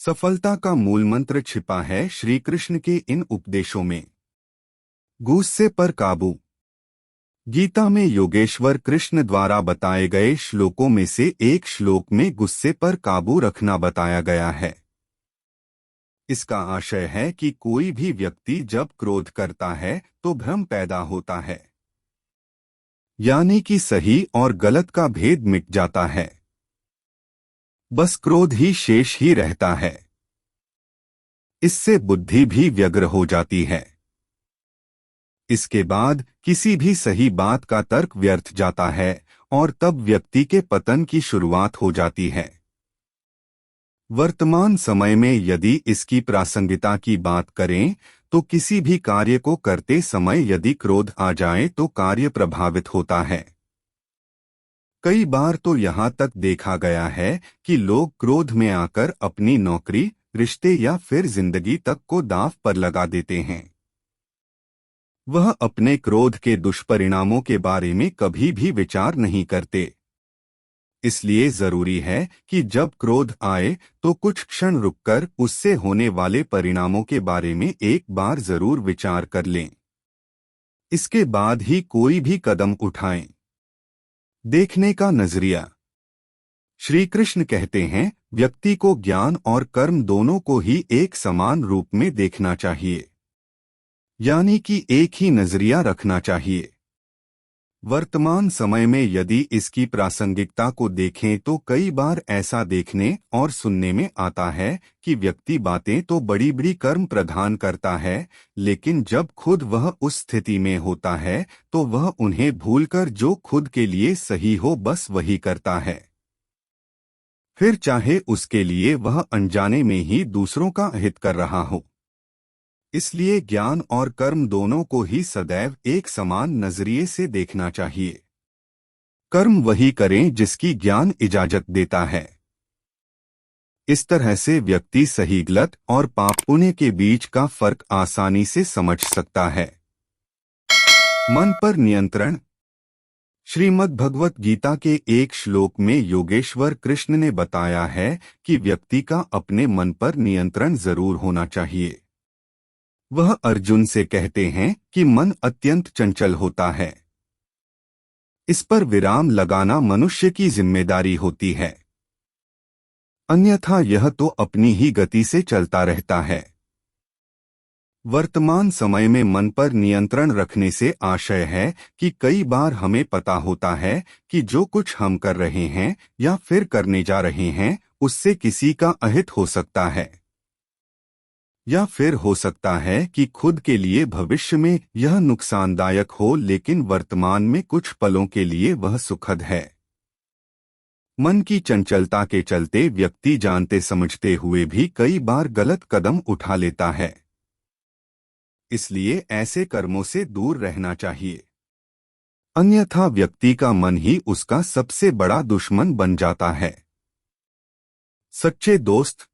सफलता का मूल मंत्र छिपा है श्री कृष्ण के इन उपदेशों में। गुस्से पर काबू। गीता में योगेश्वर कृष्ण द्वारा बताए गए श्लोकों में से एक श्लोक में गुस्से पर काबू रखना बताया गया है। इसका आशय है कि कोई भी व्यक्ति जब क्रोध करता है तो भ्रम पैदा होता है, यानी कि सही और गलत का भेद मिट जाता है। बस क्रोध ही शेष ही रहता है। इससे बुद्धि भी व्यग्र हो जाती है। इसके बाद किसी भी सही बात का तर्क व्यर्थ जाता है और तब व्यक्ति के पतन की शुरुआत हो जाती है। वर्तमान समय में यदि इसकी प्रासंगिकता की बात करें तो किसी भी कार्य को करते समय यदि क्रोध आ जाए तो कार्य प्रभावित होता है। कई बार तो यहाँ तक देखा गया है कि लोग क्रोध में आकर अपनी नौकरी, रिश्ते या फिर जिंदगी तक को दांव पर लगा देते हैं। वह अपने क्रोध के दुष्परिणामों के बारे में कभी भी विचार नहीं करते। इसलिए जरूरी है कि जब क्रोध आए तो कुछ क्षण रुककर उससे होने वाले परिणामों के बारे में एक बार जरूर विचार कर लें। इसके बाद ही कोई भी कदम उठाएं। देखने का नजरिया। श्री कृष्ण कहते हैं, व्यक्ति को ज्ञान और कर्म दोनों को ही एक समान रूप में देखना चाहिए, यानी कि एक ही नजरिया रखना चाहिए। वर्तमान समय में यदि इसकी प्रासंगिकता को देखें तो कई बार ऐसा देखने और सुनने में आता है कि व्यक्ति बातें तो बड़ी बड़ी कर्म प्रदान करता है, लेकिन जब खुद वह उस स्थिति में होता है तो वह उन्हें भूलकर जो खुद के लिए सही हो बस वही करता है। फिर चाहे उसके लिए वह अनजाने में ही दूसरों का हित कर रहा हो। इसलिए ज्ञान और कर्म दोनों को ही सदैव एक समान नजरिए से देखना चाहिए। कर्म वही करें जिसकी ज्ञान इजाजत देता है। इस तरह से व्यक्ति सही गलत और पाप पुण्य के बीच का फर्क आसानी से समझ सकता है। मन पर नियंत्रण। श्रीमद् भगवत गीता के एक श्लोक में योगेश्वर कृष्ण ने बताया है कि व्यक्ति का अपने मन पर नियंत्रण जरूर होना चाहिए। वह अर्जुन से कहते हैं कि मन अत्यंत चंचल होता है। इस पर विराम लगाना मनुष्य की जिम्मेदारी होती है, अन्यथा यह तो अपनी ही गति से चलता रहता है। वर्तमान समय में मन पर नियंत्रण रखने से आशय है कि कई बार हमें पता होता है कि जो कुछ हम कर रहे हैं या फिर करने जा रहे हैं उससे किसी का अहित हो सकता है, या फिर हो सकता है कि खुद के लिए भविष्य में यह नुकसानदायक हो, लेकिन वर्तमान में कुछ पलों के लिए वह सुखद है। मन की चंचलता के चलते व्यक्ति जानते समझते हुए भी कई बार गलत कदम उठा लेता है। इसलिए ऐसे कर्मों से दूर रहना चाहिए, अन्यथा व्यक्ति का मन ही उसका सबसे बड़ा दुश्मन बन जाता है। सच्चे दोस्त।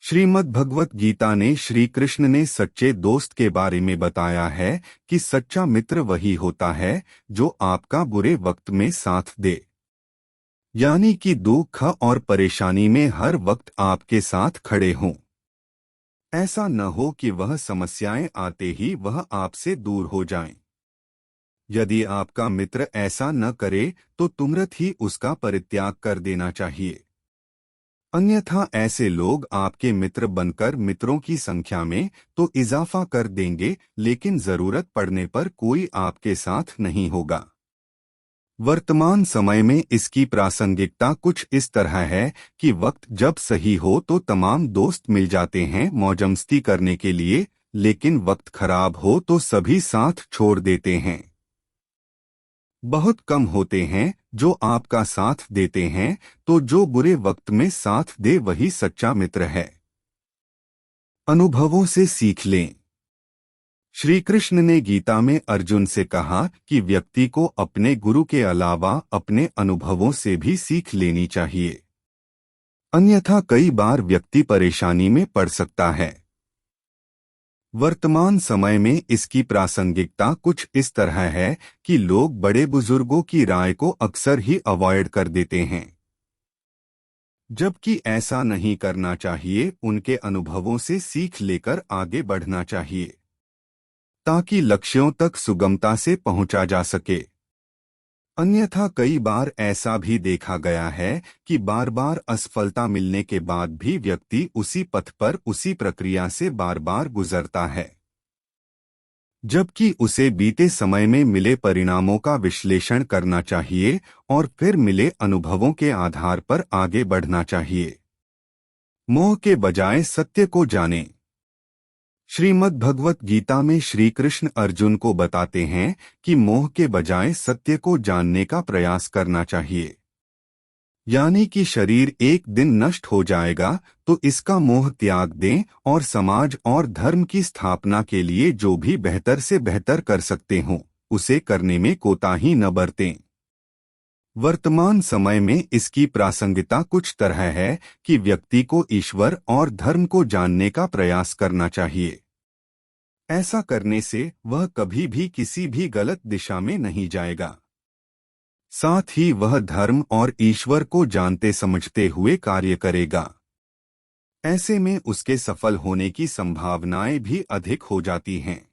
श्रीमद् भगवत गीता ने श्री कृष्ण ने सच्चे दोस्त के बारे में बताया है कि सच्चा मित्र वही होता है जो आपका बुरे वक्त में साथ दे, यानी कि दुख और परेशानी में हर वक्त आपके साथ खड़े हों। ऐसा न हो कि वह समस्याएं आते ही वह आपसे दूर हो जाएं। यदि आपका मित्र ऐसा न करे तो तुरंत ही उसका परित्याग कर देना चाहिए, अन्यथा ऐसे लोग आपके मित्र बनकर मित्रों की संख्या में तो इजाफा कर देंगे, लेकिन जरूरत पड़ने पर कोई आपके साथ नहीं होगा। वर्तमान समय में इसकी प्रासंगिकता कुछ इस तरह है कि वक्त जब सही हो तो तमाम दोस्त मिल जाते हैं मौजमस्ती करने के लिए, लेकिन वक्त खराब हो तो सभी साथ छोड़ देते हैं। बहुत कम होते हैं जो आपका साथ देते हैं, तो जो बुरे वक्त में साथ दे वही सच्चा मित्र है। अनुभवों से सीख लें। श्री कृष्ण ने गीता में अर्जुन से कहा कि व्यक्ति को अपने गुरु के अलावा अपने अनुभवों से भी सीख लेनी चाहिए, अन्यथा कई बार व्यक्ति परेशानी में पड़ सकता है। वर्तमान समय में इसकी प्रासंगिकता कुछ इस तरह है कि लोग बड़े बुजुर्गों की राय को अक्सर ही अवॉइड कर देते हैं। जबकि ऐसा नहीं करना चाहिए। उनके अनुभवों से सीख लेकर आगे बढ़ना चाहिए ताकि लक्ष्यों तक सुगमता से पहुंचा जा सके। अन्यथा कई बार ऐसा भी देखा गया है कि बार बार असफलता मिलने के बाद भी व्यक्ति उसी पथ पर उसी प्रक्रिया से बार बार गुजरता है, जबकि उसे बीते समय में मिले परिणामों का विश्लेषण करना चाहिए और फिर मिले अनुभवों के आधार पर आगे बढ़ना चाहिए। मोह के बजाय सत्य को जानें। श्रीमद् भगवत गीता में श्री कृष्ण अर्जुन को बताते हैं कि मोह के बजाय सत्य को जानने का प्रयास करना चाहिए। यानी कि शरीर एक दिन नष्ट हो जाएगा तो इसका मोह त्याग दें और समाज और धर्म की स्थापना के लिए जो भी बेहतर से बेहतर कर सकते हों उसे करने में कोताही न बरतें। वर्तमान समय में इसकी प्रासंगिकता कुछ तरह है कि व्यक्ति को ईश्वर और धर्म को जानने का प्रयास करना चाहिए। ऐसा करने से वह कभी भी किसी भी गलत दिशा में नहीं जाएगा। साथ ही वह धर्म और ईश्वर को जानते समझते हुए कार्य करेगा। ऐसे में उसके सफल होने की संभावनाएं भी अधिक हो जाती हैं।